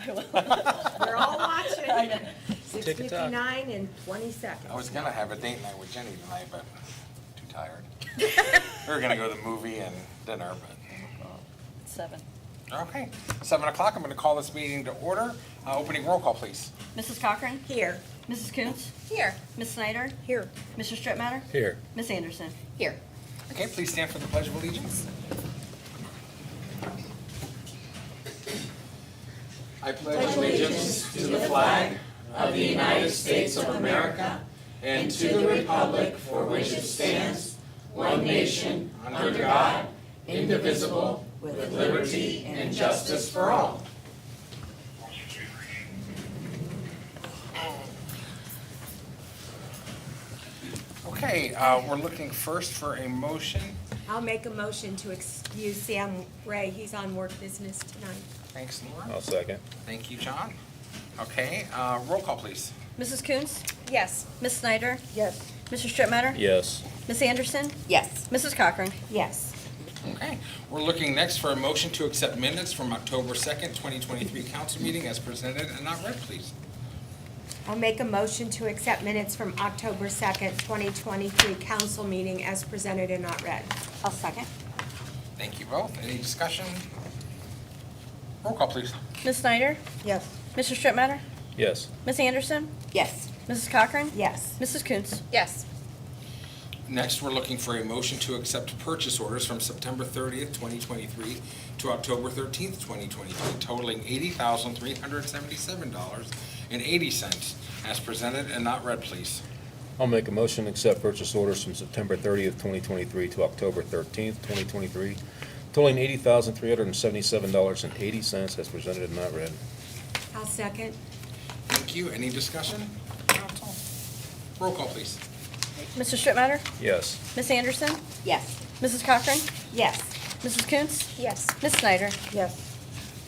I will. We're all watching. I know. 6:59 and 20 seconds. I was gonna have a date night with Jenny tonight, but too tired. We were gonna go to the movie and dinner, but, 7. okay. 7 o'clock, I'm gonna call this meeting to order. Opening roll call, please. Mrs. Cochran? Here. Mrs. Coontz? Here. Ms. Snyder? Here. Mr. Strittmatter? Here. Ms. Anderson? Here. Okay, please stand for the Pledge of Allegiance. I pledge allegiance to the flag of the United States of America and to the republic for which it stands, one nation, under God, indivisible, with liberty and justice for all. Okay, we're looking first for a motion. I'll make a motion to excuse Sam Ray. He's on work business tonight. Thanks, Laura. I'll second. Thank you, John. Okay, roll call, please. Mrs. Coontz? Yes. Ms. Snyder? Yes. Mr. Strittmatter? Yes. Ms. Anderson? Yes. Mrs. Cochran? Yes. Okay, we're looking next for a motion to accept minutes from October 2nd, 2023 council meeting as presented and not read, please. I'll make a motion to accept minutes from October 2nd, 2023 council meeting as presented and not read. I'll second. Thank you both. Any discussion? Roll call, please. Ms. Snyder? Yes. Mr. Strittmatter? Yes. Ms. Anderson? Yes. Mrs. Cochran? Yes. Mrs. Coontz? Yes. Next, we're looking for a motion to accept purchase orders from September 30th, 2023 to October 13th, 2023, totaling $80,377.80 as presented and not read, please. I'll make a motion to accept purchase orders from September 30th, 2023 to October 13th, 2023, totaling $80,377.80 as presented and not read. I'll second. Thank you. Any discussion? Council? Roll call, please. Mr. Strittmatter? Yes. Ms. Anderson? Yes. Mrs. Cochran? Yes. Mrs. Coontz? Yes. Ms. Snyder? Yes.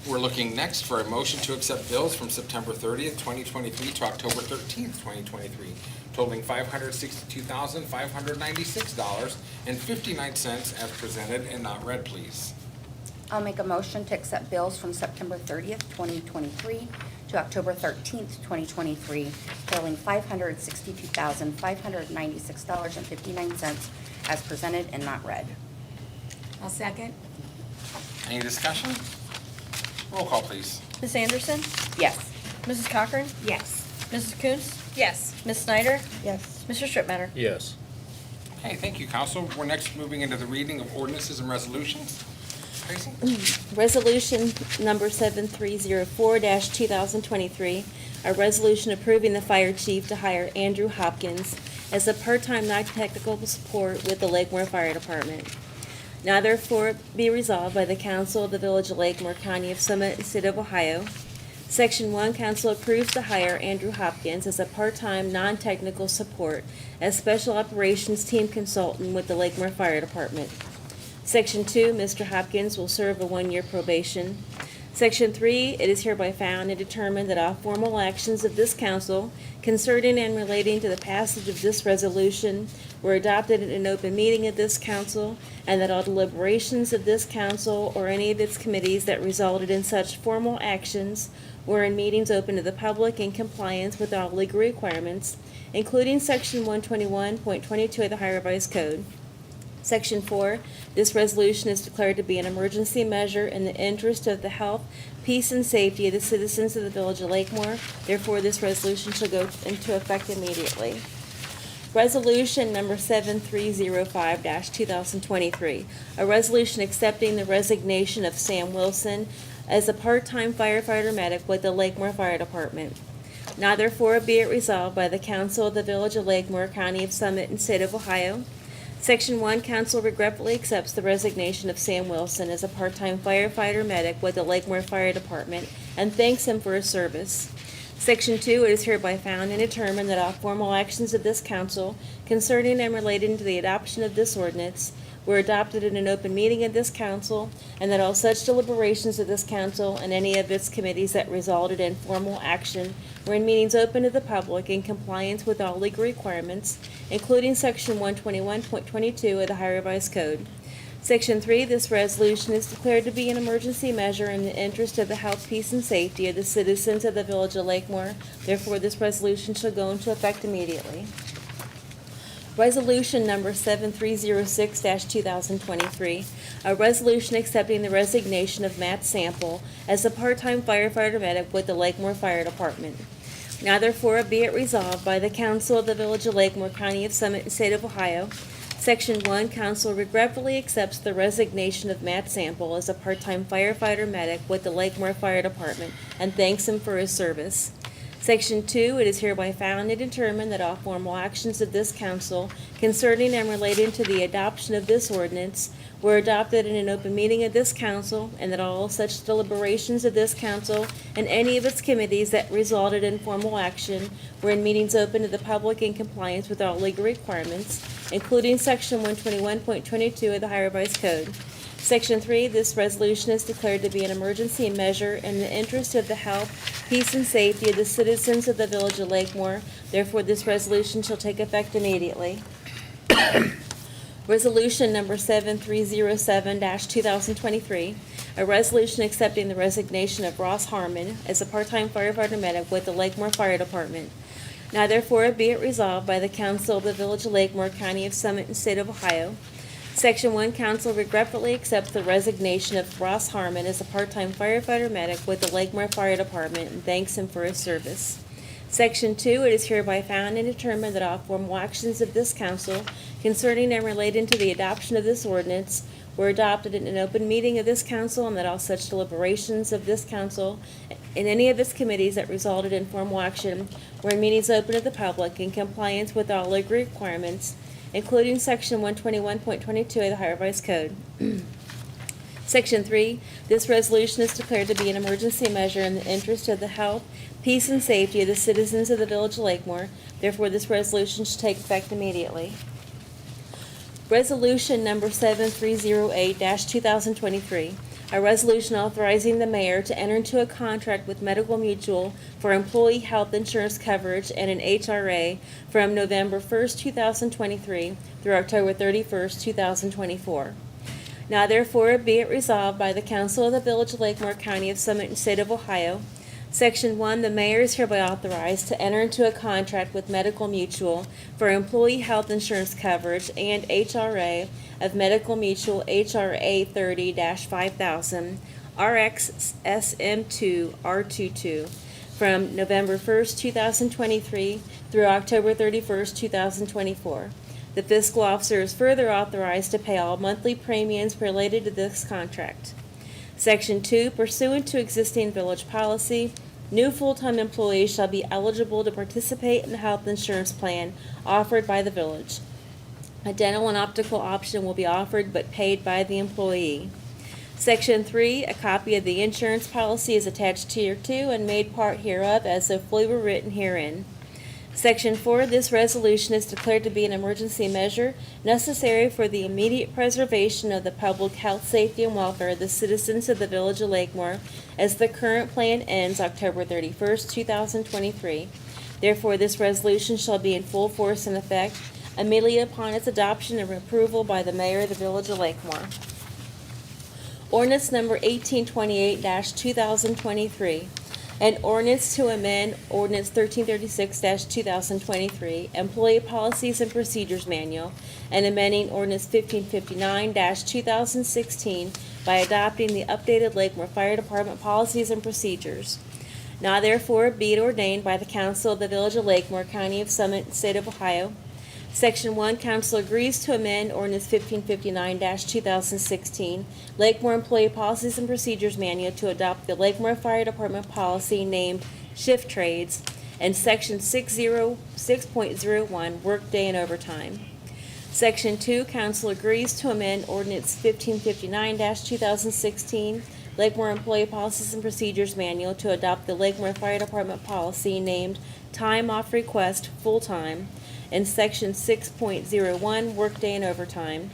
We're looking next for a motion to accept bills from September 30th, 2023 to October 13th, 2023, totaling $562,596.59 as presented and not read, please. I'll make a motion to accept bills from September 30th, 2023 to October 13th, 2023, totaling $562,596.59 as presented and not read. I'll second. Any discussion? Roll call, please. Ms. Anderson? Yes. Mrs. Cochran? Yes. Mrs. Coontz? Yes. Ms. Snyder? Yes. Mr. Strittmatter? Yes. Okay, thank you, Council. We're next moving into the reading of ordinances and resolutions. Tracy? Resolution number 7304-2023, a resolution approving the fire chief to hire Andrew Hopkins as a part-time non-technical support with the Lakemore Fire Department. Now therefore be resolved by the Council of the Village of Lakemore, County of Summit, and State of Ohio. Section 1, Council approves to hire Andrew Hopkins as a part-time non-technical support as Special Operations Team Consultant with the Lakemore Fire Department. Section 2, Mr. Hopkins will serve a 1-year probation. Section 3, it is hereby found and determined that all formal actions of this council concerning and relating to the passage of this resolution were adopted in an open meeting of this council, and that all deliberations of this council or any of its committees that resulted in such formal actions were in meetings open to the public in compliance with all legal requirements, including Section 121.22 of the Ohio Revised Code. Section 4, this resolution is declared to be an emergency measure in the interest of the health, peace, and safety of the citizens of the Village of Lakemore. Therefore, this resolution shall go into effect immediately. Resolution number 7305-2023, a resolution accepting the resignation of Sam Wilson as a part-time firefighter medic with the Lakemore Fire Department. Now therefore be it resolved by the Council of the Village of Lakemore, County of Summit, and State of Ohio. Section 1, Council regretfully accepts the resignation of Sam Wilson as a part-time firefighter medic with the Lakemore Fire Department and thanks him for his service. Section 2, it is hereby found and determined that all formal actions of this council concerning and relating to the adoption of this ordinance were adopted in an open meeting of this council, and that all such deliberations of this council and any of its committees that resulted in formal action were in meetings open to the public in compliance with all legal requirements, including Section 121.22 of the Ohio Revised Code. Section 3, this resolution is declared to be an emergency measure in the interest of the health, peace, and safety of the citizens of the Village of Lakemore. Therefore, this resolution shall go into effect immediately. Resolution number 7306-2023, a resolution accepting the resignation of Matt Sample as a part-time firefighter medic with the Lakemore Fire Department. Now therefore be it resolved by the Council of the Village of Lakemore, County of Summit, and State of Ohio. Section 1, Council regretfully accepts the resignation of Matt Sample as a part-time firefighter medic with the Lakemore Fire Department and thanks him for his service. Section 2, it is hereby found and determined that all formal actions of this council concerning and relating to the adoption of this ordinance were adopted in an open meeting of this council, and that all such deliberations of this council and any of its committees that resulted in formal action were in meetings open to the public in compliance with all legal requirements, including Section 121.22 of the Ohio Revised Code. Section 3, this resolution is declared to be an emergency measure in the interest of the health, peace, and safety of the citizens of the Village of Lakemore. Therefore, this resolution shall take effect immediately. Resolution number 7307-2023, a resolution accepting the resignation of Ross Harmon as a part-time firefighter medic with the Lakemore Fire Department. Now therefore be it resolved by the Council of the Village of Lakemore, County of Summit, and State of Ohio. Section 1, Council regretfully accepts the resignation of Ross Harmon as a part-time firefighter medic with the Lakemore Fire Department and thanks him for his service. Section 2, it is hereby found and determined that all formal actions of this council concerning and relating to the adoption of this ordinance were adopted in an open meeting of this council, and that all such deliberations of this council and any of its committees that resulted in formal action were in meetings open to the public in compliance with all legal requirements, including Section 121.22 of the Ohio Revised Code. Section 3, this resolution is declared to be an emergency measure in the interest of the health, peace, and safety of the citizens of the Village of Lakemore. Therefore, this resolution should take effect immediately. Resolution number 7308-2023, a resolution authorizing the mayor to enter into a contract with Medical Mutual for employee health insurance coverage and an HRA from November 1st, 2023 through October 31st, 2024. Now therefore be it resolved by the Council of the Village of Lakemore, County of Summit, and State of Ohio. Section 1, the mayor is hereby authorized to enter into a contract with Medical Mutual for employee health insurance coverage and HRA of Medical Mutual HRA 30-5000 RxSM2 R22 from November 1st, 2023 through October 31st, 2024. The fiscal officer is further authorized to pay all monthly premiums related to this contract. Section 2, pursuant to existing village policy, new full-time employees shall be eligible to participate in the health insurance plan offered by the village. A dental and optical option will be offered but paid by the employee. Section 3, a copy of the insurance policy is attached to Tier 2 and made part hereof as if fully were written herein. Section 4, this resolution is declared to be an emergency measure necessary for the immediate preservation of the public health, safety, and welfare of the citizens of the Village of Lakemore as the current plan ends October 31st, 2023. Therefore, this resolution shall be in full force and effect immediately upon its adoption and approval by the mayor of the Village of Lakemore. Ordinance number 1828-2023. An ordinance to amend Ordinance 1336-2023, Employee Policies and Procedures Manual, and amending Ordinance 1559-2016 by adopting the updated Lakemore Fire Department Policies and Procedures. Now therefore be it ordained by the Council of the Village of Lakemore, County of Summit, and State of Ohio. Section 1, Council agrees to amend Ordinance 1559-2016, Lakemore Employee Policies and Procedures Manual to adopt the Lakemore Fire Department policy named Shift Trades, and Section 606.01, Workday and Overtime. Section 2, Council agrees to amend Ordinance 1559-2016, Lakemore Employee Policies and Procedures Manual to adopt the Lakemore Fire Department policy named Time Off Request Full-Time, and Section 6.01, Workday and Overtime.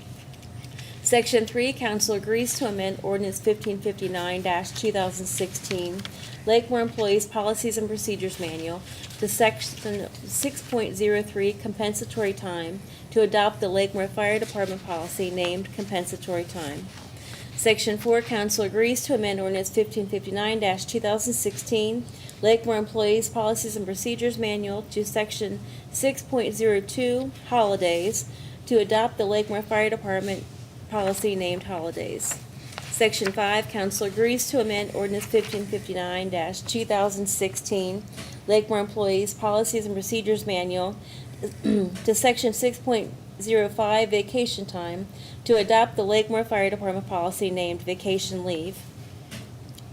Section 3, council agrees to amend ordinance 1559-2016, Lakemore Employees Policies and Procedures Manual, to section 6.03 compensatory time to adopt the Lakemore Fire Department policy named compensatory time. Section 4, council agrees to amend ordinance 1559-2016, Lakemore Employees Policies and Procedures Manual, to section 6.02 holidays to adopt the Lakemore Fire Department policy named holidays. Section 5, council agrees to amend ordinance 1559-2016, Lakemore Employees Policies and Procedures Manual, to section 6.05 vacation time to adopt the Lakemore Fire Department policy named vacation leave.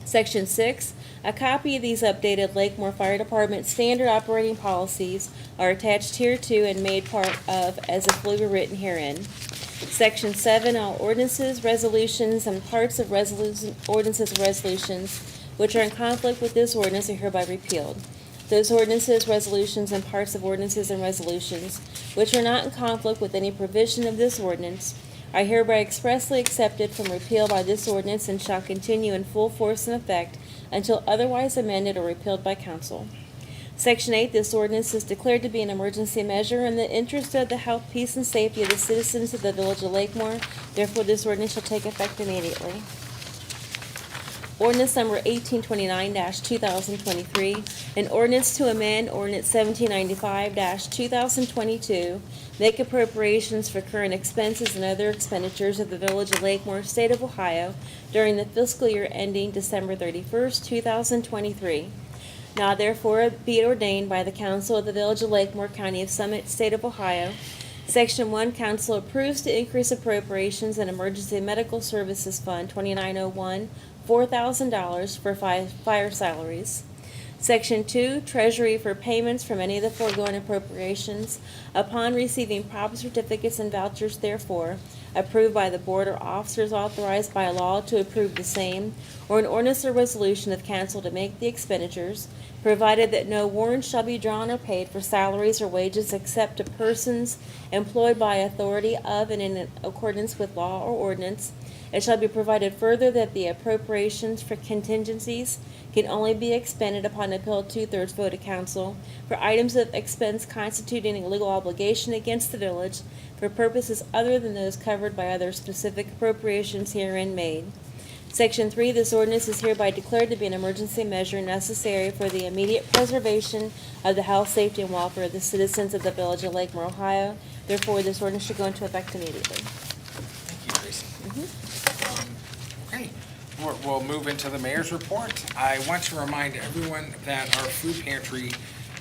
Section 6, a copy of these updated Lakemore Fire Department standard operating policies are attached hereto and made part of as if fully written herein. Section 7, all ordinances, resolutions, and parts of ordinances and resolutions which are in conflict with this ordinance are hereby repealed. Those ordinances, resolutions, and parts of ordinances and resolutions which are not in conflict with any provision of this ordinance are hereby expressly accepted from repeal by this ordinance and shall continue in full force and effect until otherwise amended or repealed by council. Section 8, this ordinance is declared to be an emergency measure in the interest of the health, peace, and safety of the citizens of the village of Lakemore. Therefore, this ordinance shall take effect immediately. Ordinance number 1829-2023, an ordinance to amend ordinance 1795-2022, make appropriations for current expenses and other expenditures of the village of Lakemore, state of Ohio, during the fiscal year ending December 31st, 2023. Now therefore be it ordained by the council of the village of Lakemore, county of Summit, state of Ohio. Section 1, council approves to increase appropriations in Emergency Medical Services Fund 2901, $4,000 for fire salaries. Section 2, Treasury for payments from any of the foregoing appropriations upon receiving proper certificates and vouchers therefore, approved by the board or officers authorized by law to approve the same, or an ordinance or resolution of council to make the expenditures, provided that no warrant shall be drawn or paid for salaries or wages except to persons employed by authority of and in accordance with law or ordinance. It shall be provided further that the appropriations for contingencies can only be expended upon appeal of 2/3 vote of council for items of expense constituting a legal obligation against the village for purposes other than those covered by other specific appropriations herein made. Section 3, this ordinance is hereby declared to be an emergency measure necessary for the immediate preservation of the health, safety, and welfare of the citizens of the village of Lakemore, Ohio. Therefore, this ordinance should go into effect immediately. Thank you, Tracy. Okay, we'll move into the mayor's report. I want to remind everyone that our food pantry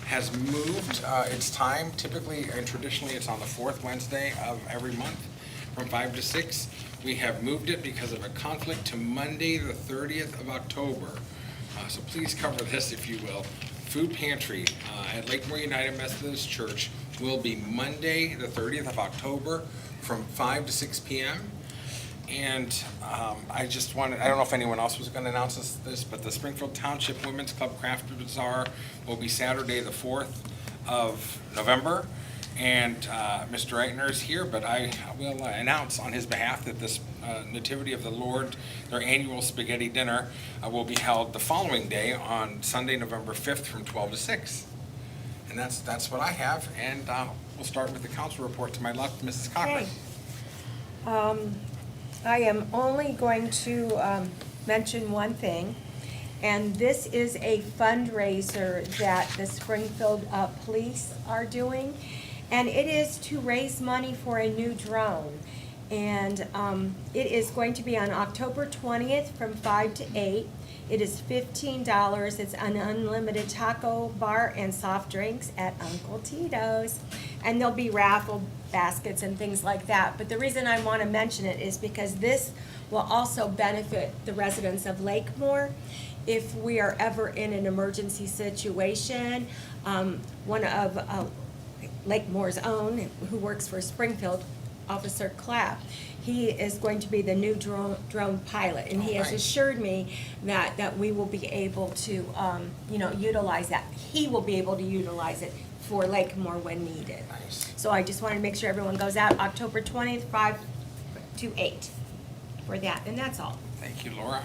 has moved its time. Typically and traditionally, it's on the fourth Wednesday of every month from 5 to 6. We have moved it because of a conflict to Monday, the 30th of October. So please cover this, if you will. Food pantry at Lakemore United Methodist Church will be Monday, the 30th of October from 5 to 6 p.m. And I just wanted, I don't know if anyone else was going to announce this, but the Springfield Township Women's Club Craft Bazaar will be Saturday, the 4th of November. And Mr. Eitner is here, but I will announce on his behalf that this Nativity of the Lord, their annual spaghetti dinner, will be held the following day on Sunday, November 5th from 12 to 6. And that's what I have, and we'll start with the council report. To my left, Mrs. Cochran. Okay. I am only going to mention one thing, and this is a fundraiser that the Springfield Police are doing, and it is to raise money for a new drone. And it is going to be on October 20th from 5 to 8. It is $15. It's an unlimited taco bar and soft drinks at Uncle Tito's. And there'll be raffle baskets and things like that. But the reason I want to mention it is because this will also benefit the residents of Lakemore. If we are ever in an emergency situation, one of Lakemore's own, who works for Springfield, Officer Clapp, he is going to be the new drone pilot, and he has assured me that we will be able to, utilize that. He will be able to utilize it for Lakemore when needed. Nice. So I just wanted to make sure everyone goes out October 20th, 5 to 8. for that, and that's all. Thank you, Laura.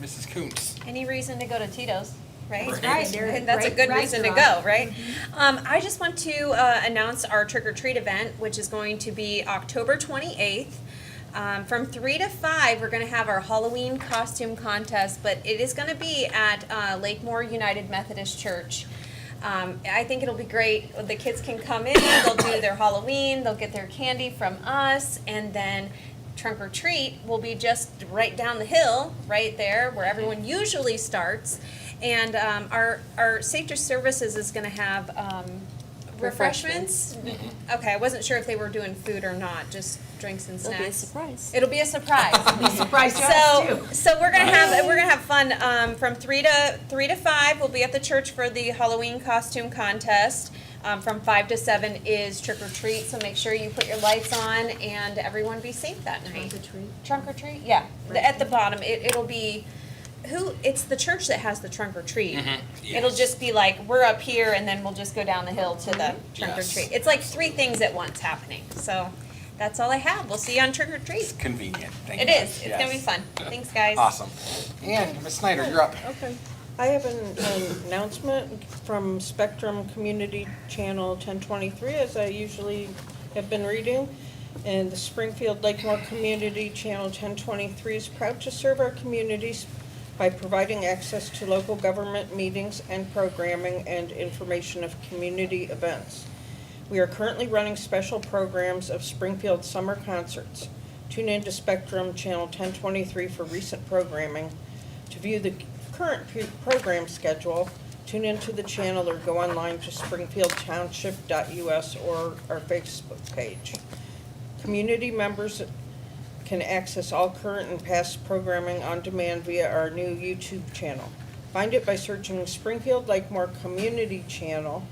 Mrs. Coontz. Any reason to go to Tito's, right? Right. Right, they're a That's a great good reason to go, restaurant. right? I just want to announce our trick or treat event, which is going to be October 28th. From 3 to 5, we're going to have our Halloween costume contest, but it is going to be at Lakemore United Methodist Church. I think it'll be great. The kids can come in, they'll do their Halloween, they'll get their candy from us, and then trunk or treat will be just right down the hill, right there where everyone usually starts. And our Safety Services is going to have refreshments. Okay, I wasn't sure if they were doing food or not, just drinks and It'll snacks. be a surprise. It'll be a surprise. Be surprised to us too. So we're gonna have fun. From 3 to 5, we'll be at the church for the Halloween costume contest. From 5 to 7 is trick or treat. So make sure you put your lights on and everyone be safe that night. Trunk or treat? Trunk or treat, yeah. At the bottom, it'll be it's the church that has the trunk or treat. It'll Yes. just be like we're up here and then we'll just go down the hill to the trunk or Yes. treat. It's like 3 things at once happening. So that's all I have. We'll see you on trick or treat. It's convenient. Thank It you. is. It's gonna be Yes. fun. Thanks, guys. Awesome. And Ms. Snyder, you're up. Okay. I have an announcement from Spectrum Community Channel 1023, as I usually have been reading. And the Springfield Lakemore Community Channel 1023 is proud to serve our communities by providing access to local government meetings and programming and information of community events. We are currently running special programs of Springfield summer concerts. Tune in to Spectrum Channel 1023 for recent programming. To view the current program schedule, tune into the channel or go online to springfieldtownship.us or our Facebook page. Community members can access all current and past programming on demand via our new YouTube channel. Find it by searching Springfield Lakemore Community Channel.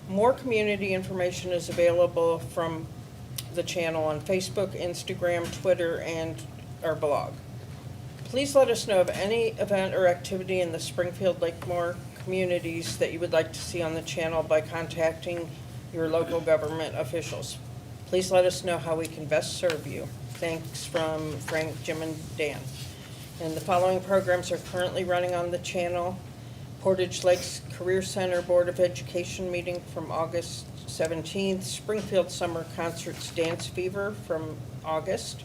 More community information is available from the channel on Facebook, Instagram, Twitter, and our blog. Please let us know of any event or activity in the Springfield Lakemore communities that you would like to see on the channel by contacting your local government officials. Please let us know how we can best serve you. Thanks from Frank, Jim, and Dan. And the following programs are currently running on the channel. Portage Lakes Career Center Board of Education meeting from August 17th. Springfield Summer Concerts Dance Fever from August.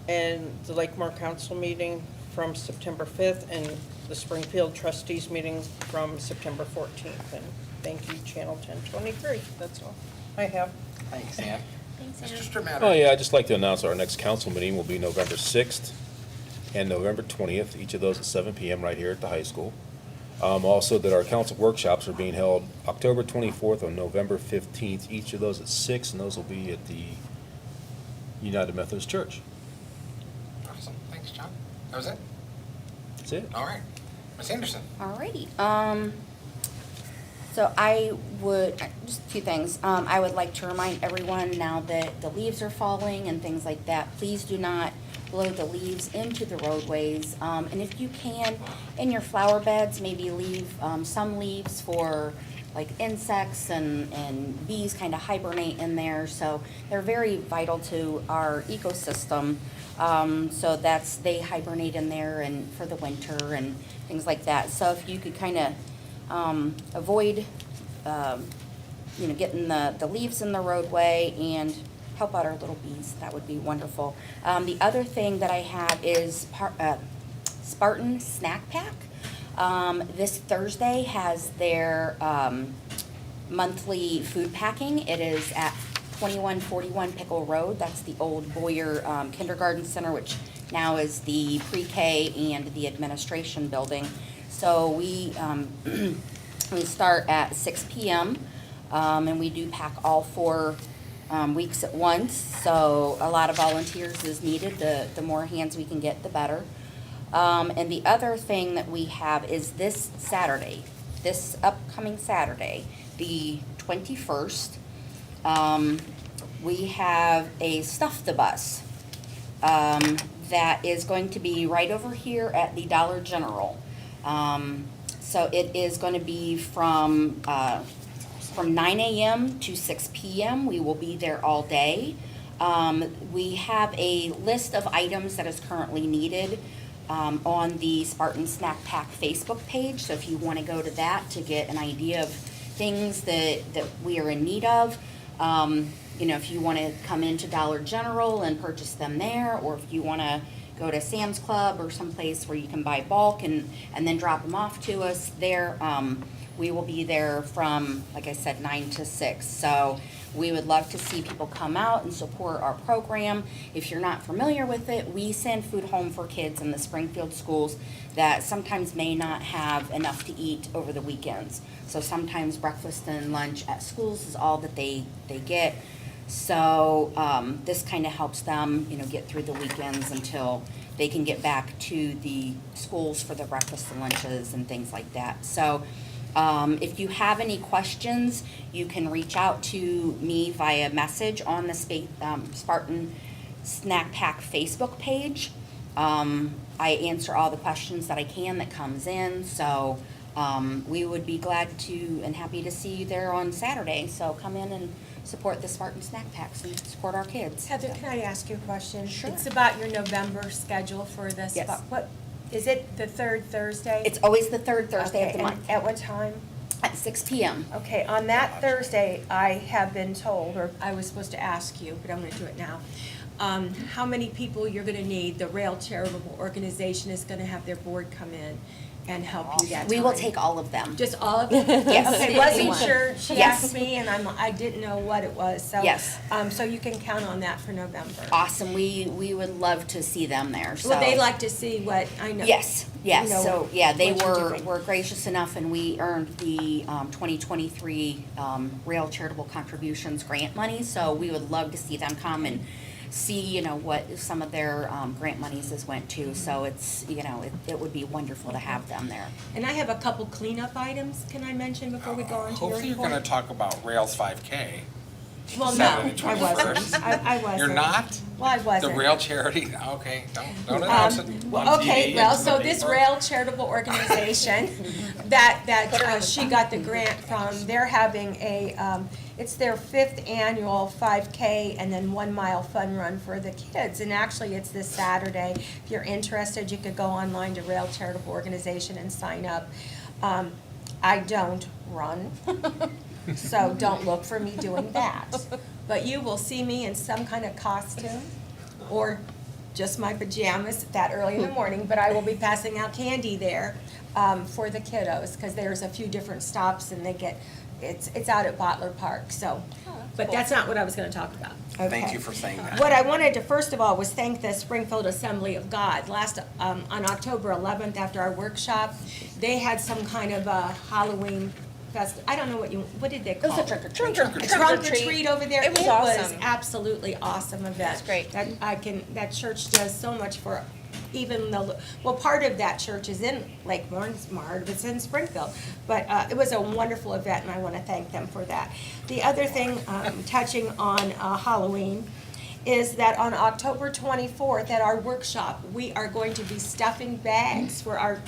And the Lakemore Council meeting from September 5th. And the Springfield Trustees meeting from September 14th. And thank you, Channel 1023. That's all I have. Thanks, Ann. Thanks, Mr. Ann. Stromatter. Oh, yeah, I'd just like to announce our next council meeting will be November 6th and November 20th, each of those at 7 PM right here at the high school. Also, that our council workshops are being held October 24th and November 15th, each of those at 6, and those will be at the United Methodist Church. Awesome. Thanks, John. That was it? That's it. All right. Ms. Anderson. Alrighty, so I would, just a few things. I would like to remind everyone now that the leaves are falling and things like that, please do not blow the leaves into the roadways. And if you can, in your flower beds, maybe leave, some leaves for like insects and bees kind of hibernate in there. So they're very vital to our ecosystem. So they hibernate in there and for the winter and things like that. So if you could kind of avoid, getting the leaves in the roadway and help out our little bees, that would be wonderful. The other thing that I have is Spartan Snack Pack. This Thursday has their monthly food packing. It is at 2141 Pickle Road. That's the old Boyer Kindergarten Center, which now is the pre-K and the administration building. So we start at 6 p.m. And we do pack all 4 weeks at once. So a lot of volunteers is needed. The more hands we can get, the better. And the other thing that we have is this upcoming Saturday, the 21st, we have a Stuff the Bus that is going to be right over here at the Dollar General. So it is going to be from 9 a.m. to 6 p.m. We will be there all day. We have a list of items that is currently needed on the Spartan Snack Pack Facebook page. So if you want to go to that to get an idea of things that we are in need of, if you want to come into Dollar General and purchase them there, or if you want to go to Sam's Club or someplace where you can buy bulk and then drop them off to us there, we will be there from, like I said, 9 to 6. So we would love to see people come out and support our program. If you're not familiar with it, we send food home for kids in the Springfield schools that sometimes may not have enough to eat over the weekends. So sometimes breakfast and lunch at schools is all that they get. So this kind of helps them, get through the weekends until they can get back to the schools for the breakfast and lunches and things like that. So if you have any questions, you can reach out to me via message on the Spartan Snack Pack Facebook page. I answer all the questions that I can that comes in, so we would be glad to and happy to see you there on Saturday. So come in and support the Spartan Snack Packs and support our kids. Heather, can I ask you a question? Sure. It's about your November schedule for this. Yes. What, is it the third Thursday? It's always the third Thursday of Okay, the and month at what time? at 6 p.m. Okay, on that Thursday, I have been told, or I was supposed to ask you, but I'm gonna do it now. How many people you're gonna need? The Rail Charitable Organization is gonna have their board come in and help you that time. We will take all of them. Just all of them? Yes. Okay, If wasn't you want. sure, she Yes. asked me, and I didn't know what it was, so. Yes. So you can count on that for November. Awesome. We would love to see them there. So. Well, they like to see what I know. Yes, yes. you know, So, yeah, they what you're doing. were gracious enough, and we earned the 2023 Rail Charitable Contributions grant money. So we would love to see them come and see, what some of their grant monies has went to. So it's, it would be wonderful to have them there. And I have a couple cleanup items, can I mention before we go on to your Hopefully you're report? gonna talk about Rails 5K. Well, no, Saturday, I wasn't. 21st. I wasn't. You're not? Well, I The wasn't. Rail Charity, okay, don't announce it on Well, okay, TV well, and so the this paper. Rail Charitable Organization that she got the grant from, they're having it's their 5th annual 5K and then 1 mile fun run for the kids. And actually, it's this Saturday. If you're interested, you could go online to Rail Charitable Organization and sign up. I don't run, so don't look for me doing that. But you will see me in some kind of costume or just my pajamas that early in the morning, but I will be passing out candy there for the kiddos, because there's a few different stops and it's out at Bottler Park, so. But that's not what I was gonna talk about. Thank Okay. you for saying that. What I wanted to, first of all, was thank the Springfield Assembly of God. On October 11th, after our workshop, they had some kind of a Halloween I don't know what did they It was call a it? trick or treat. Trunk or treat. Trunk or treat over there. It was awesome. Absolutely awesome event. It's great. That church does so much for even part of that church is in Lakemore, and part of it's in Springfield. But it was a wonderful event, and I want to thank them for that. The other thing, touching on Halloween, is that on October 24th at our workshop, we are going to be stuffing bags for our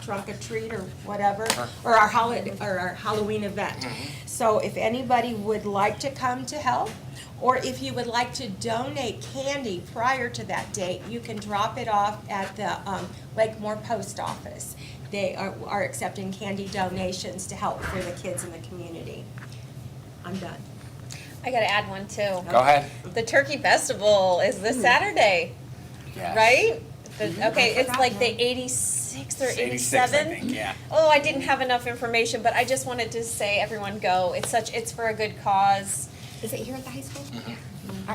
trunk or treat or whatever, or our Halloween event. So if anybody would like to come to help, or if you would like to donate candy prior to that date, you can drop it off at the Lakemore Post Office. They are accepting candy donations to help for the kids in the community. I'm done. I gotta add one too. Go ahead. The Turkey Festival is this Saturday, Yes. right? Okay, it's forgot like the now. 86th or 86, I 87th. think, yeah. Oh, I didn't have enough information, but I just wanted to say everyone go. It's for a good cause. Is it here at the high school?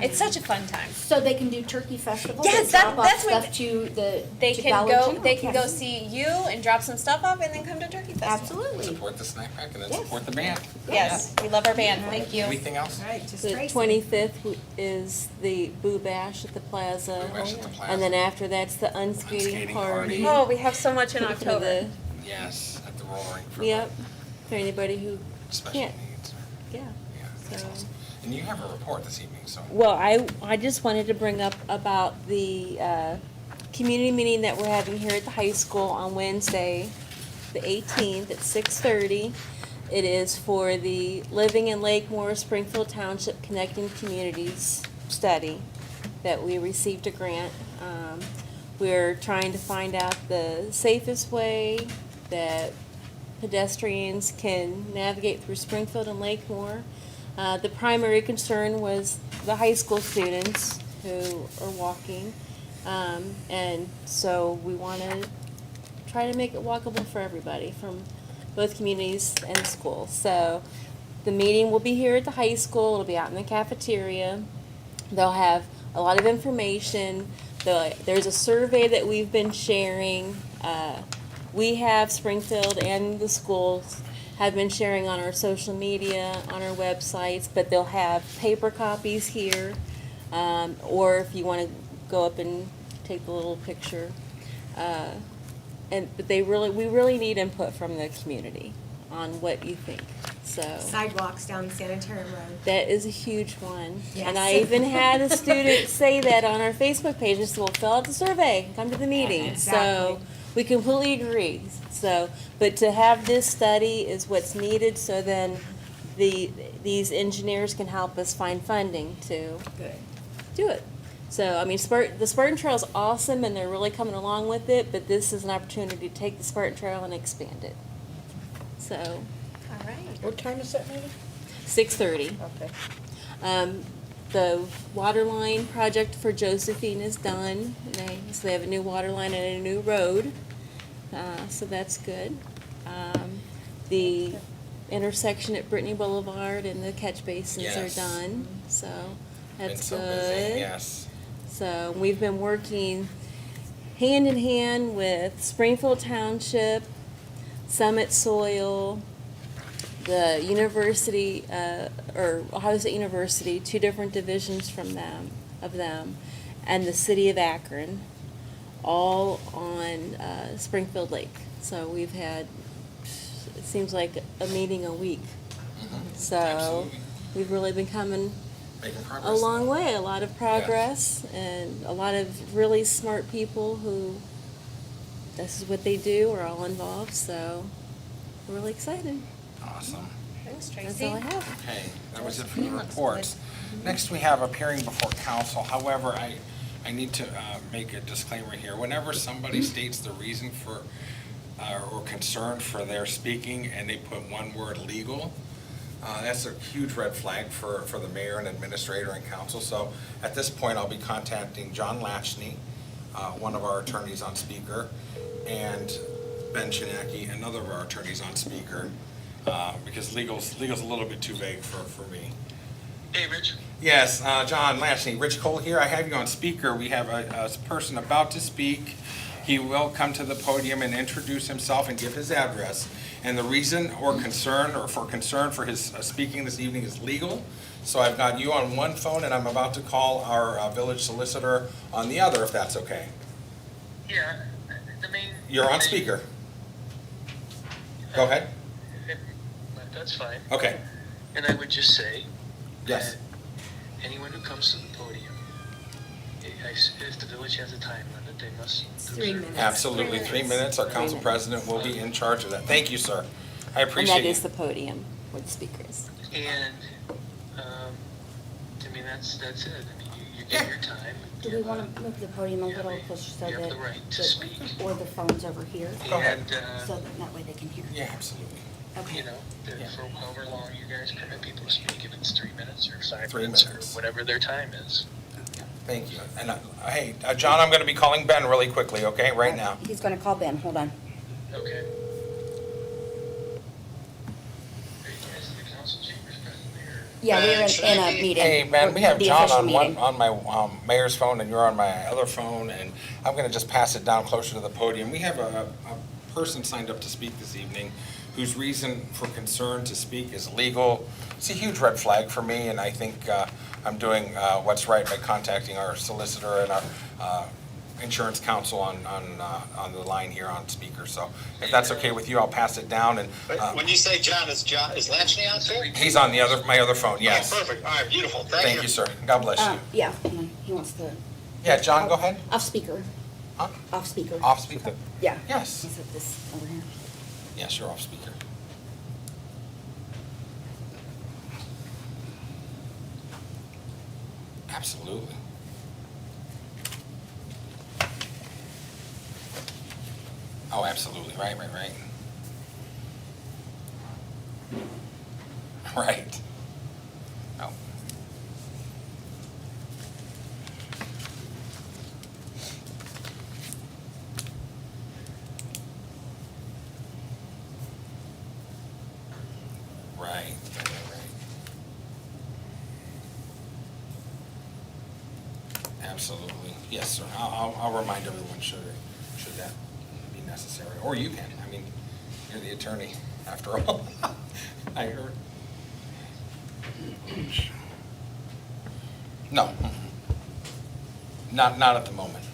It's such a fun time. So they can do turkey festivals? Yes, and drop off that's what stuff to the They to can Dollar go. General? They can go Yes. see you and drop some stuff off, and then come to Turkey Festival. Absolutely. Support the snack pack and then Yes. support the band. Yes, we love our band. Thank you. Anything else? All right, just The Tracy. 25th is the Boo Bash at the Plaza. Boo Bash at the Plaza. And then after that's the unskating Unskating party. party. Oh, we have so much in For October. the- Yes, at the rollering for Yep, for anybody who the special can't, needs. yeah. Yeah, that's So- awesome. And you have a report this evening, so. Well, I just wanted to bring up about the community meeting that we're having here at the high school on Wednesday, the 18th at 6:30. It is for the Living in Lakemore, Springfield Township Connecting Communities study that we received a grant. We're trying to find out the safest way that pedestrians can navigate through Springfield and Lakemore. The primary concern was the high school students who are walking. And so we want to try to make it walkable for everybody from both communities and schools. So the meeting will be here at the high school. It'll be out in the cafeteria. They'll have a lot of information. There's a survey that we've been sharing. We have Springfield and the schools have been sharing on our social media, on our websites, but they'll have paper copies here. Or if you want to go up and take the little picture. But we really need input from the community on what you think. So Sidewalks down Sanitarium Road. that is a huge one. Yes. And I even had a student say that on our Facebook page, just, well, fill out the survey, come to the meeting. Exactly. So we completely agree. So, but to have this study is what's needed, so then these engineers can help us find funding to do it. So, I mean, the Spartan Trail is awesome, and they're really coming along with it, but this is an opportunity to take the Spartan Trail and expand it. So, All right. What time is that meeting? 6:30. Okay. The water line project for Josephine is done. So they have a new water line and a new road. So that's good. The intersection at Brittany Boulevard and the catch basins Yes. are done. So Been that's so good. busy, yes. So we've been working hand in hand with Springfield Township, Summit Soil, the university, or Ohio State University, two different divisions from them, and the city of Akron, all on Springfield Lake. So we've had, it seems like a meeting a week. So Absolutely. we've really been coming Making a progress. long way, a lot of progress, and a lot of really smart people who, this is what they do, are all involved, so we're really excited. Awesome. Thanks, That's Tracy. all I have. Okay, that was it for the reports. Next, we have appearing before council. However, I need to make a disclaimer here. Whenever somebody states the reason for, or concern for their speaking, and they put one word, legal, that's a huge red flag for the mayor and administrator and council. So at this point, I'll be contacting John Latchney, one of our attorneys on speaker, and Ben Chinaki, another of our attorneys on speaker, because legal's a little bit too vague for me. Hey, Rich. Yes, John Latchney, Rich Cole here. I have you on speaker. We have a person about to speak. He will come to the podium and introduce himself and give his address. And the reason or concern for his speaking this evening is legal. So I've got you on one phone, and I'm about to call our village solicitor on the other, if that's okay. Yeah, the main. You're on speaker. Go ahead. That's fine. Okay. And I would just say. Yes. that anyone who comes to the podium, if the village has a time limit, they must. It's 3 minutes. Absolutely. 3 minutes. Our council president will be in charge of that. Thank you, sir. I And appreciate that you. is the podium where the speaker is. And, I mean, that's it. I mean, you get your time. Do we want to move the podium a little closer so You have that, the right to speak. or the phone's over here, Go ahead. And, so that way they can hear? Yeah, absolutely. Okay. you know, for however long you guys permit people to speak, if it's 3 minutes or 5 3 minutes minutes. or whatever their time is. Thank you. And hey, John, I'm going to be calling Ben really quickly, okay, right now. He's gonna call Ben, hold on. Okay. Are you guys in the council chambers presently, or? Yeah, we're in a meeting. Hey, Ben, we have the John official on one, meeting. on my mayor's phone, and you're on my other phone, and I'm going to just pass it down closer to the podium. We have a person signed up to speak this evening whose reason for concern to speak is legal. It's a huge red flag for me, and I think I'm doing what's right by contacting our solicitor and our insurance counsel on the line here on speaker. So if that's okay with you, I'll pass it down. And When you say John, is Latchney on too? he's on my other phone, yes. Oh, perfect, all right, beautiful, Thank you, sir. God bless you. Yeah, hold on. He wants the, Yeah, John, go ahead. off speaker, Huh? off speaker. Off speaker. Yeah. Yes. He's at this over here. Yes, you're off speaker. Absolutely. Oh, absolutely. Right. Right. Oh. Right. Absolutely. Yes, sir. I'll remind everyone should that be necessary. Or you can. I mean, you're the attorney after all. I heard. No. Not at the moment.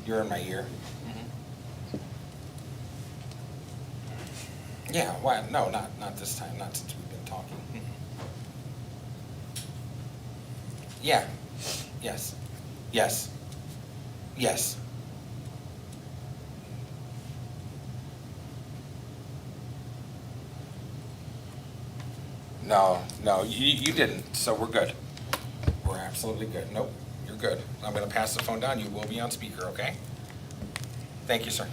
You're in my ear. Yeah, why, no, not this time, not since we've been talking. Yeah, yes, yes, yes. No, you didn't, so we're good. We're absolutely good. Nope, you're good. I'm gonna pass the phone down, you will be on speaker, okay? Thank you, sir.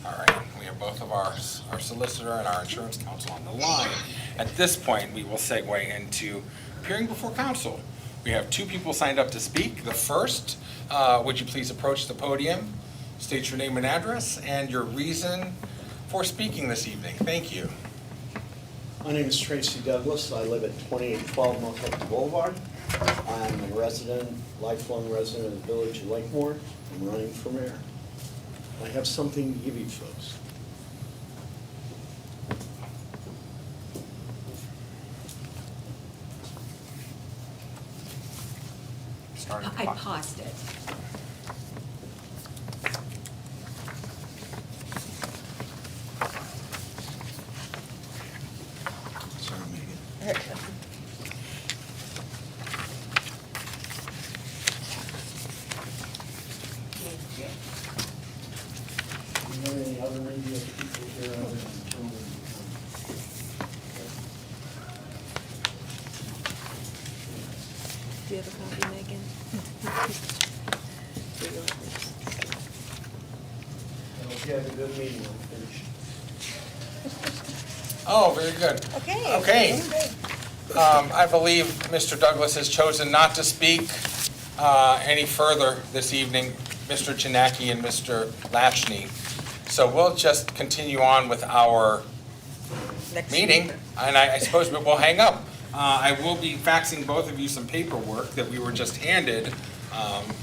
All right, we have both of our solicitor and our insurance counsel on the line. At this point, we will segue into appearing before council. We have two people signed up to speak. The first, would you please approach the podium, state your name and address, and your reason for speaking this evening. Thank you. My name is Tracy Douglas. I live at 2812 North Boulevard. I'm a resident, lifelong resident of the village of Lakemore. I'm running for mayor. I have something to give you folks. I paused it. Sorry, Megan. Are there any other radio people here other than children? Do you have a copy, Megan? I hope you have a good meeting. I'm finished. Oh, very good. Okay. I believe Mr. Douglas has chosen not to speak any further this evening, Mr. Janacki and Mr. Latchney. So we'll just continue on with our meeting, and I suppose we'll hang up. I will be faxing both of you some paperwork that we were just handed,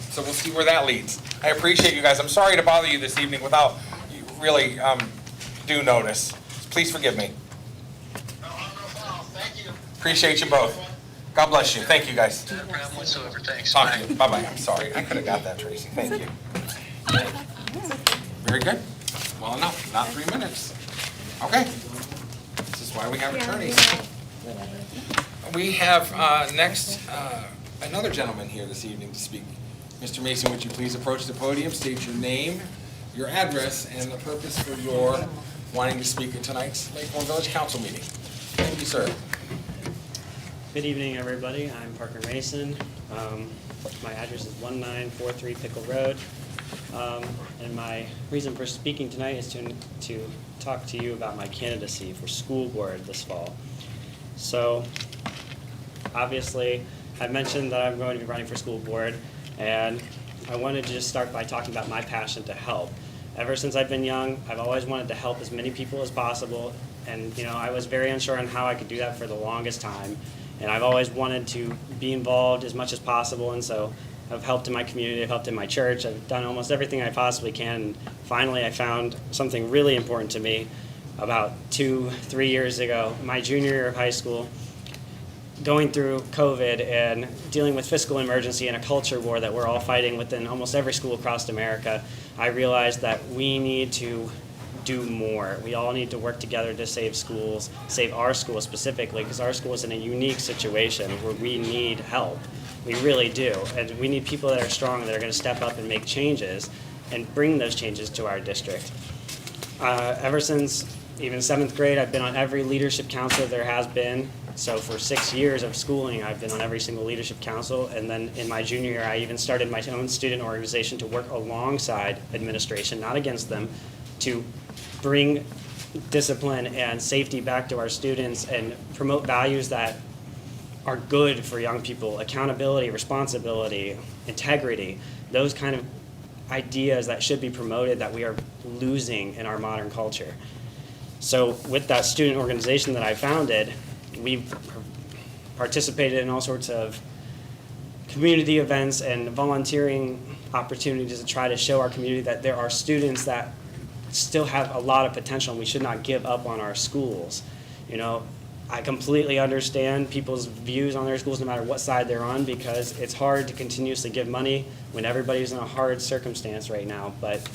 so we'll see where that leads. I appreciate you guys. I'm sorry to bother you this evening without you really due notice. Please forgive me. No problem. Thank you. Appreciate you both. God bless you. Thank you, guys. No problem whatsoever. Thanks. Talk to you. Bye-bye. I'm sorry. I could have got that, Tracy. Thank you. Very good. Well enough. Not 3 minutes. Okay. This is why we have attorneys. We have next another gentleman here this evening to speak. Mr. Mason, would you please approach the podium, state your name, your address, and the purpose for your wanting to speak at tonight's Lakemore Village Council meeting. Thank you, sir. Good evening, everybody. I'm Parker Mason. My address is 1943 Pickle Road. And my reason for speaking tonight is to talk to you about my candidacy for school board this fall. So, obviously, I mentioned that I'm going to be running for school board, and I wanted to just start by talking about my passion to help. Ever since I've been young, I've always wanted to help as many people as possible, and I was very unsure on how I could do that for the longest time. And I've always wanted to be involved as much as possible, and so I've helped in my community, I've helped in my church, I've done almost everything I possibly can. And finally, I found something really important to me about 2-3 years ago, my junior year of high school, going through COVID and dealing with fiscal emergency and a culture war that we're all fighting within almost every school across America. I realized that we need to do more. We all need to work together to save schools, save our school specifically, because our school is in a unique situation where we need help. We really do. And we need people that are strong, that are going to step up and make changes and bring those changes to our district. Ever since even 7th grade, I've been on every leadership council there has been. So for 6 years of schooling, I've been on every single leadership council. And then in my junior year, I even started my own student organization to work alongside administration, not against them, to bring discipline and safety back to our students and promote values that are good for young people: accountability, responsibility, integrity, those kind of ideas that should be promoted that we are losing in our modern culture. So with that student organization that I founded, we've participated in all sorts of community events and volunteering opportunities to try to show our community that there are students that still have a lot of potential and we should not give up on our schools. You know, I completely understand people's views on their schools no matter what side they're on, because it's hard to continuously give money when everybody's in a hard circumstance right now. But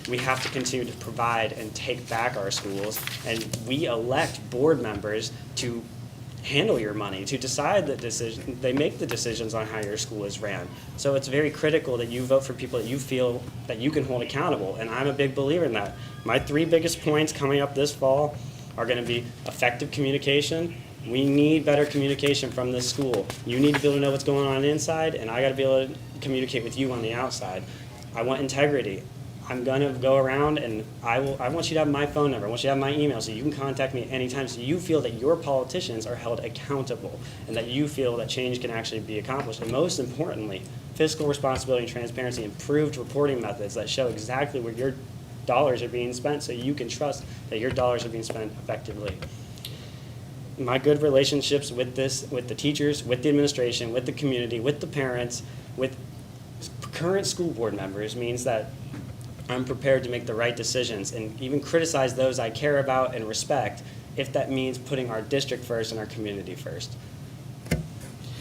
we have to continue to provide and take back our schools, and we elect board members to handle your money, to decide the decision. They make the decisions on how your school is ran. So it's very critical that you vote for people that you feel that you can hold accountable, and I'm a big believer in that. My 3 biggest points coming up this fall are going to be effective communication. We need better communication from this school. You need to be able to know what's going on inside, and I got to be able to communicate with you on the outside. I want integrity. I'm going to go around, and I want you to have my phone number. I want you to have my email so you can contact me anytime, so you feel that your politicians are held accountable and that you feel that change can actually be accomplished. And most importantly, fiscal responsibility and transparency, improved reporting methods that show exactly where your dollars are being spent, so you can trust that your dollars are being spent effectively. My good relationships with the teachers, with the administration, with the community, with the parents, with current school board members means that I'm prepared to make the right decisions and even criticize those I care about and respect if that means putting our district first and our community first.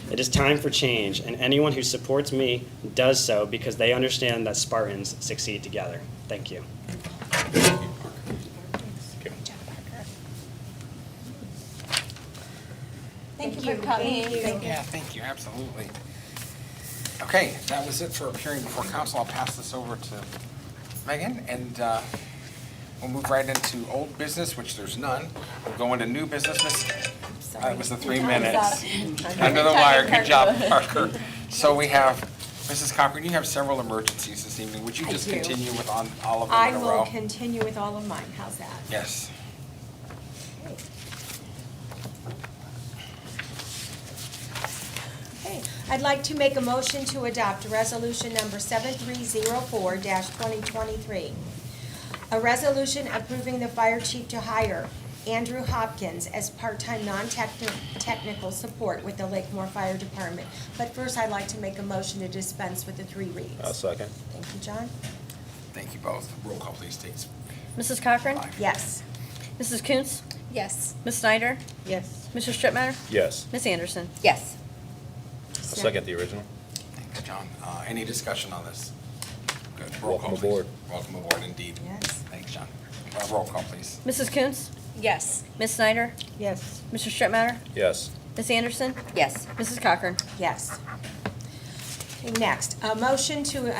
It is time for change, and anyone who supports me does so because they understand that Spartans succeed together. Thank you. Thank you for coming. Yeah, thank you, absolutely. Okay, that was it for appearing before council. I'll pass this over to Megan, and we'll move right into old business, which there's none. We'll go into new business. It was the 3 minutes. Under the wire, good job, Parker. So we have, Mrs. Cochran, you have several emergencies this evening. Would you just continue with all of them in a row? I will continue with all of mine. How's that? Yes. Okay. I'd like to make a motion to adopt resolution number 7304-2023. A resolution approving the fire chief to hire Andrew Hopkins as part-time non-technical support with the Lakemore Fire Department. But first, I'd like to make a motion to dispense with the 3 reads. I'll second. Thank you, John. Thank you both. Roll call, please, States. Mrs. Cochran? Aye. Yes. Mrs. Coontz? Yes. Ms. Snyder? Yes. Mr. Strittmatter? Yes. Ms. Anderson? Yes. I'll second the original. Thanks, John. Any discussion on this? Good. Roll call, Welcome please. aboard. Welcome aboard, indeed. Yes. Thanks, John. Roll call, please. Mrs. Coontz? Yes. Ms. Snyder? Yes. Mr. Strittmatter? Yes. Ms. Anderson? Yes. Mrs. Cochran? Yes. Okay, next, I'd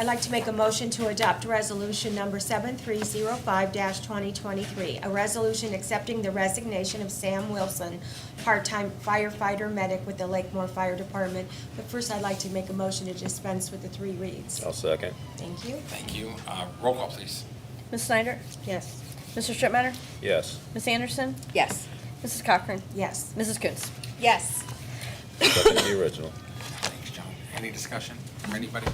like to make a motion to adopt resolution number 7305-2023, a resolution accepting the resignation of Sam Wilson, part-time firefighter medic with the Lakemore Fire Department. But first, I'd like to make a motion to dispense with the 3 reads. I'll second. Thank you. Thank you. Roll call, please. Ms. Snyder? Yes. Mr. Strittmatter? Yes. Ms. Anderson? Yes. Mrs. Cochran? Yes. Mrs. Coontz? Yes. Second the original. Thanks, John. Any discussion from anybody?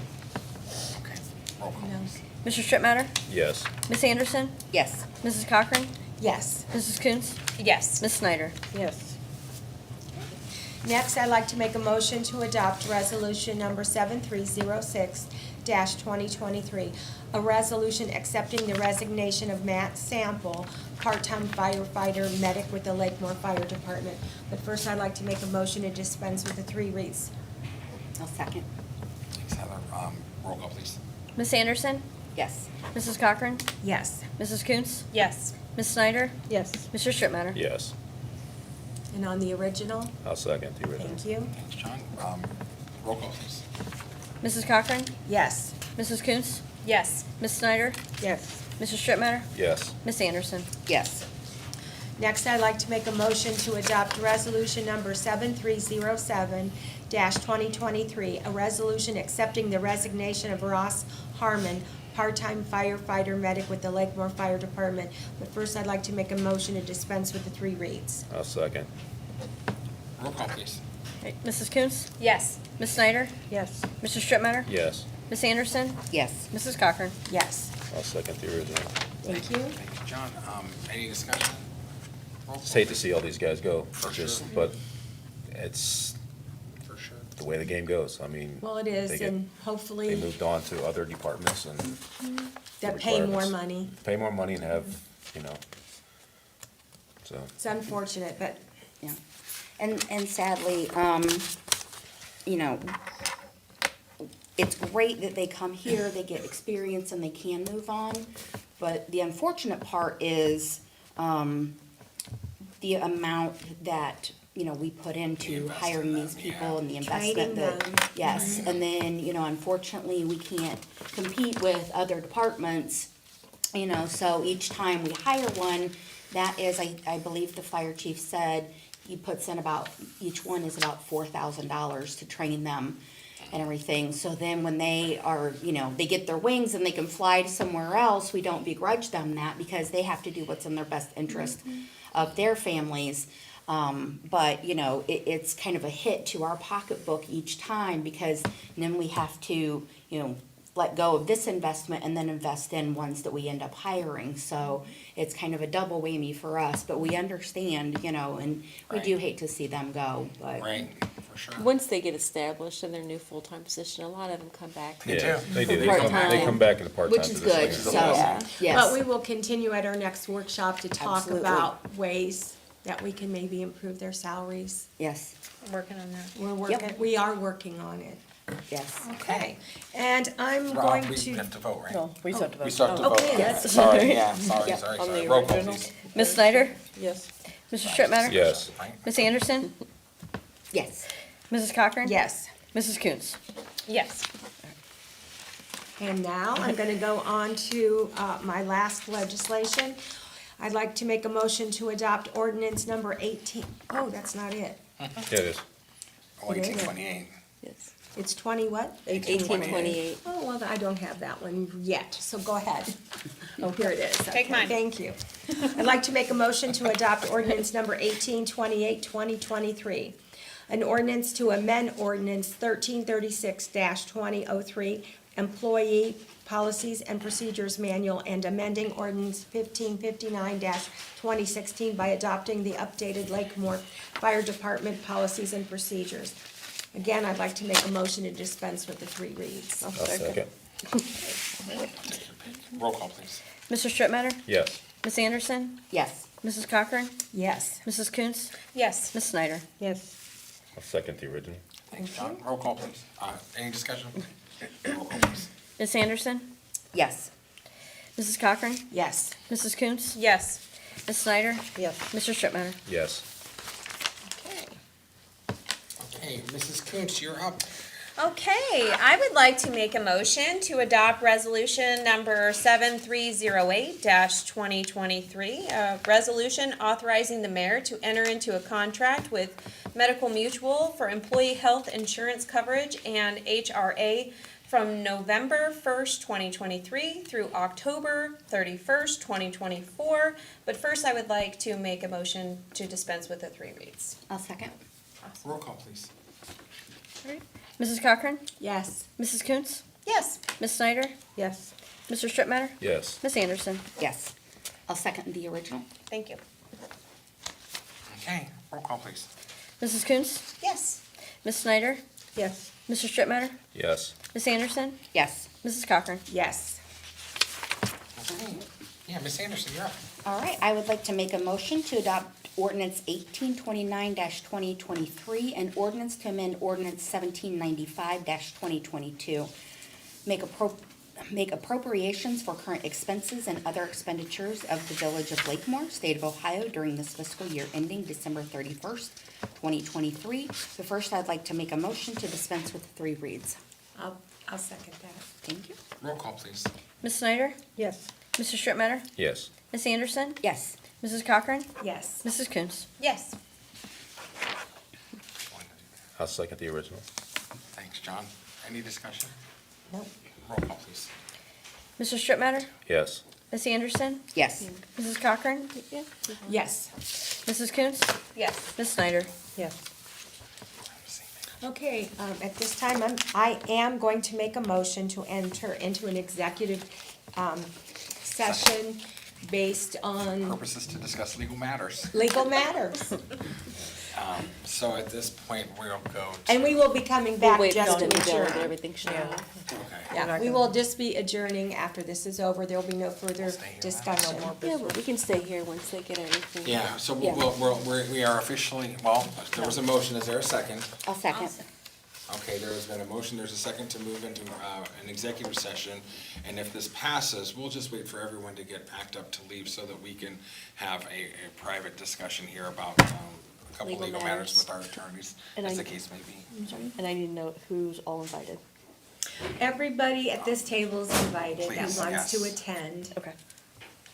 Okay. Roll call, please. Mr. Strittmatter? Yes. Ms. Anderson? Yes. Mrs. Cochran? Yes. Mrs. Coontz? Yes. Ms. Snyder? Yes. Next, I'd like to make a motion to adopt resolution number 7306-2023, a resolution accepting the resignation of Matt Sample, part-time firefighter medic with the Lakemore Fire Department. But first, I'd like to make a motion to dispense with the 3 reads. I'll second. Thanks, Heather. Roll call, please. Ms. Anderson? Yes. Mrs. Cochran? Yes. Mrs. Coontz? Yes. Ms. Snyder? Yes. Mr. Strittmatter? Yes. And on the original? I'll second the original. Thank you. Thanks, John. Roll call, please. Mrs. Cochran? Yes. Mrs. Coontz? Yes. Ms. Snyder? Yes. Mr. Strittmatter? Yes. Ms. Anderson? Yes. Next, I'd like to make a motion to adopt resolution number 7307-2023, a resolution accepting the resignation of Ross Harmon, part-time firefighter medic with the Lakemore Fire Department. But first, I'd like to make a motion to dispense with the 3 reads. I'll second. Roll call, please. Okay, Mrs. Coons? Yes. Ms. Snyder? Yes. Mr. Strittmatter? Yes. Ms. Anderson? Yes. Mrs. Cochran? Yes. I'll second the original. Thank you. Thank you, John. Any discussion? Roll call, Just hate to please. see all these guys go, For just, sure. but it's For sure. the way the game goes. I mean. Well, it is, they get- and They hopefully moved on to other departments and. that pay more requirements. money. Pay more money and have, you know, so. It's unfortunate, but Yeah. And sadly, you know, it's great that they come here, they get experience and they can move on. But the unfortunate part is, the amount that, you know, we put into hiring these people and the investment Training that. them. Yes, and then, you know, unfortunately, we can't compete with other departments, you know, so each time we hire one, that is, I believe the fire chief said, he puts in about, each one is about $4,000 to train them and everything. So then when they are, you know, they get their wings and they can fly to somewhere else, we don't begrudge them that because they have to do what's in their best interest of their families. But, you know, it's kind of a hit to our pocketbook each time because then we have to, you know, let go of this investment and then invest in ones that we end up hiring. So it's kind of a double whammy for us, but we understand, you know, and we do Right. hate to see them go, but. Right, for sure. Once they get established in their new full-time position, a lot of them come back. Me Yeah, too. they do. Part-time. They come back in a part-time Which is position. good, Which is so, awesome. yes. But we will continue at our next workshop to talk Absolutely. about ways that we can maybe improve their salaries. Yes, Working on that. We are working on it. yes. Okay, and I'm Rob, going we to, have to vote, right? No, we still have to We vote. still have to vote. Okay, Okay. that's- Sorry, yeah, sorry, Yep. sorry, On sorry. the Roll call, original? please. Ms. Snyder? Yes. Mr. Strittmatter? Yes. Right? Ms. Anderson? Yes. Mrs. Cochran? yes. Mrs. Coons? Yes. And now I'm gonna go on to, my last legislation. I'd like to make a motion to adopt ordinance number 18. Oh, that's not it. Yeah, it is. Oh, 1828. Yes. It's 20 what? 1828. Oh, well, I don't have that one yet, so go ahead. Oh, here it is. Take Okay, mine. Thank you. I'd like to make a motion to adopt ordinance number 1828, 2023. An ordinance to amend ordinance 1336-2003, employee policies and procedures manual, and amending ordinance 1559-2016 by adopting the updated Lakemore Fire Department policies and procedures. Again, I'd like to make a motion to dispense with the 3 reads. I'll second. Roll call, please. Mr. Strittmatter? Yes. Ms. Anderson? Yes. Mrs. Cochran? Yes. Mrs. Coons? Yes. Ms. Snyder? Yes. I'll second the original. Thanks, John. Roll call, please. Any discussion? Roll call, please. Ms. Anderson? Yes. Mrs. Cochran? Yes. Mrs. Coons? Yes. Ms. Snyder? Yes. Mr. Strittmatter? Yes. Okay, Mrs. Coontz, you're up. Okay, I would like to make a motion to adopt resolution number 7308-2023, a resolution authorizing the mayor to enter into a contract with Medical Mutual for employee health insurance coverage and HRA from November 1st, 2023 through October 31st, 2024. But first, I would like to make a motion to dispense with the 3 reads. I'll second. Roll call, please. Mrs. Cochran? Yes. Mrs. Coons? Yes. Ms. Snyder? Yes. Mr. Strittmatter? Yes. Ms. Anderson? Yes. I'll second the original. Thank you. Okay, roll call, please. Mrs. Coons? Yes. Ms. Snyder? Yes. Mr. Strittmatter? Yes. Ms. Anderson? Yes. Mrs. Cochran? Yes. Okay. Yeah, Miss Anderson, you're up. All right, I would like to make a motion to adopt ordinance 1829-2023 and ordinance to amend ordinance 1795-2022. Make appropriations for current expenses and other expenditures of the Village of Lakemore, State of Ohio during this fiscal year ending December 31st, 2023. But first, I'd like to make a motion to dispense with 3 reads. I'll second that. Thank you. Roll call, please. Ms. Snyder? Yes. Mr. Strittmatter? Yes. Ms. Anderson? Yes. Mrs. Cochran? Yes. Mrs. Coontz? Yes. I'll second the original. Thanks, John. Any discussion? Nope. Roll call, please. Mr. Strittmatter? Yes. Ms. Anderson? Yes. Mrs. Cochran? Yes. Mrs. Coontz? Yes. Ms. Snyder? Yes. Okay, at this time, I am going to make a motion to enter into an executive session based on Purposes to discuss legal matters. legal matters. So at this point, we'll go to. And we will be coming We'll back wait just till to we're done with adjourn. everything. Okay. Yeah, we will just be adjourning after this is over. There will be no further Stay here. discussion. Yeah, but we can stay here once they get everything. Yeah, so Yeah. we are officially, well, there was a motion. Is there a second? I'll second. Okay, there has been a motion, there's a second to move into an executive session, and if this passes, we'll just wait for everyone to get packed up to leave so that we can have a private discussion here about a couple Legal legal matters matters. with our attorneys, And as I- the case may be. And I need to know who's all invited. Everybody at this table is invited that Please, wants to yes. attend. Okay.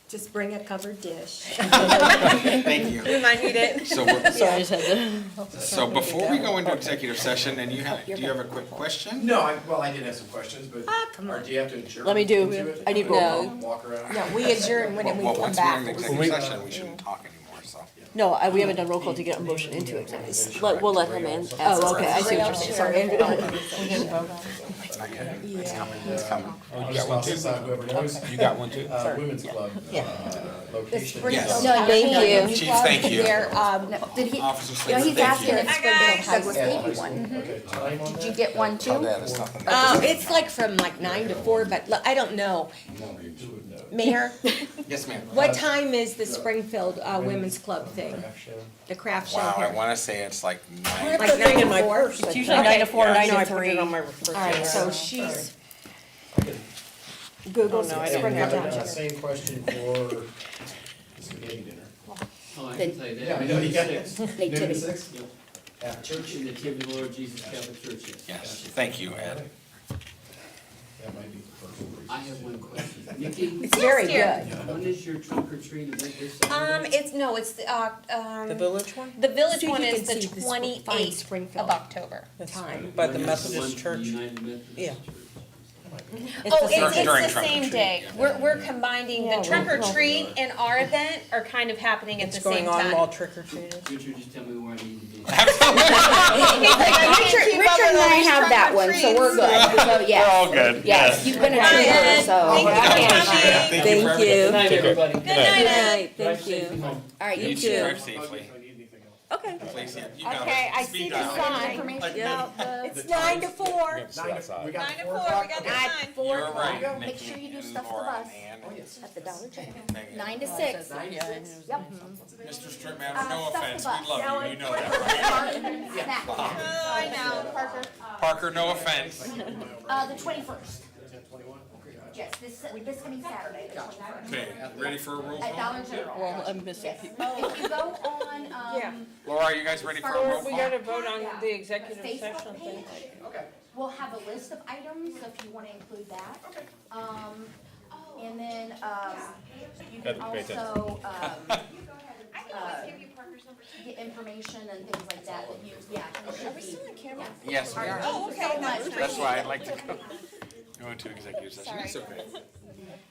Just bring a covered dish. Thank you. We might need it. So, Sorry, I just had to. so before we go into executive session, and do you have a quick question? No, I did have some questions, but, come or on. do you have to adjourn? Let me do- into it? I need Or roll call. Walk around? No, we adjourn when we Well, come once we're in back. executive session, we shouldn't talk anymore, so. No, we haven't done roll call to get a motion into it. We'll let him in. Oh, okay, I see what you're saying. Sorry, Andrew. It's not yet. It's coming, it's coming. I'll just toss this out, whoever knows. You got one too? Women's club, location. Yes. No, Thank you. Chief, thank you. They're, Did he, Officer you know, Slater, he's thank asking you. if Springfield Douglas Yeah, gave high you school. one. Okay, time on Did you that? get one Oh, too? that is nothing. it's like from like 9 to 4, but look, I don't know. Who would know? Mayor, Yes, ma'am. what time is the Springfield Women's Club thing? Craft show. The craft show Wow, I here? wanna say it's like I 9. put it in my purse. It's usually 9 to 4, Yeah. 9 No, I to put 3. it on my All right, refrigerator. so she's I could- Google's no, I And don't Springfield have the Township. same question for the spaghetti dinner. Oh, I can tell you that. Yeah, I know you got Six. it. Noon to Nativity. 6? Yep. At Church in the Nativity of the Lord Jesus Catholic Church, yes. Yes, thank you, Ed. That might be the first one. I have one question. Nikki, It's very dear. good. when is your trunk or treat event this Saturday? It's The village one? the village See if one you is can the see this fine 28th Springfield of October. time. By the When is one Methodist for Church? the United Methodist Yeah. Church? Oh, During it's the trunk or same treat, day. yeah. We're combining, the trunk or treat and our event are kind of happening at It's the same going on while time. trick or treaters. Richard, just tell me where I need to be. Richard and I have that one, so we're good. So, yes. We're all good, Yes, yes. you've been a Bye, trooper, Ed. so. Thank you for coming. Thank you for Thank everything. you. Good night, everybody. Good night, Ed. Drive Thank safely you. home. All right, you You too. should drive safely. Okay. Please, yeah, you got it. Okay, I Speed see the dial. sign. Information Yeah. about the, It's 9 to 4. Sit outside. We got 9 to 4 4, o'clock? we got the Okay. sign. You're right, Make Nikki sure you do and stuff for Laura us. and Ann. at the Dollar General. Megan. 9 to 6. Yep. Mr. Strittmatter, no stuff offense, the we bus. love you, you know that. Snack. Oh, I know, Parker. Parker, no offense. The 21st. Yes, this coming Saturday, the 21st. Okay, ready for a roll At call? Dollar General. Well, I'm missing Yes. people. If you go on, Yeah. Laura, are you guys ready for a roll We call? gotta vote on the executive Facebook session thing. page, we'll have a list of items, so if you wanna include that. And then, you can Pay attention. also, get information and things like that, that you, yeah. Are we still on camera? Yes, we are. Oh, okay. That's why I'd like to go into executive session. It's okay.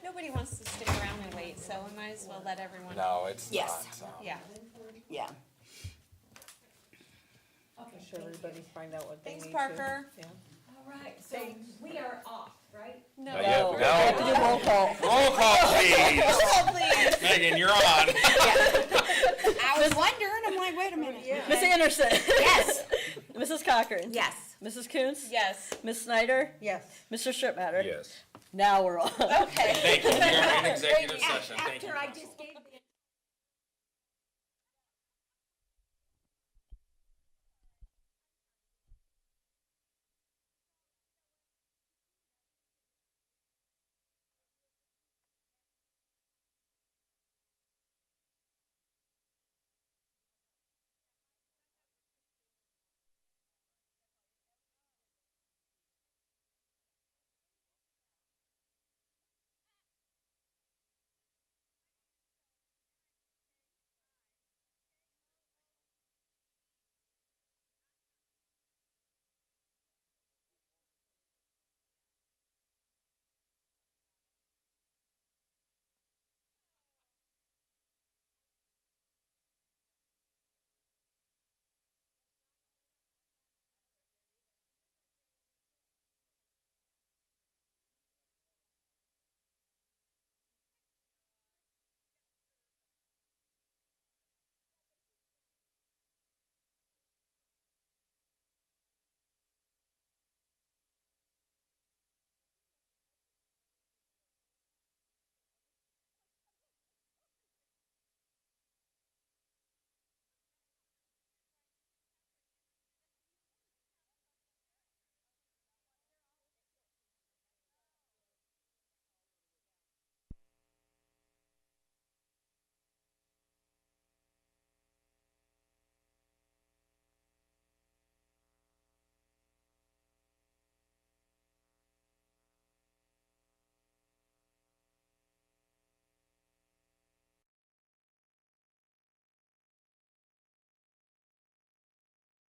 Nobody wants to stick around and wait, so we might as well let everyone. No, it's Yes. not, so. Yeah. Yeah. Should everybody find out what they need Thanks, to. Parker. Yeah. All right, so we are off, right? No. Not yet. We have to do roll call. Roll call, please. Oh, please. Megan, you're on. I was wondering, I'm like, wait a minute. Miss Anderson. Yes. Mrs. Cochran. Yes. Mrs. Coontz. Yes. Ms. Snyder. Yes. Mr. Strittmatter. Yes. Now we're on. Okay. Thank you, we are in executive session, thank you. After I just gave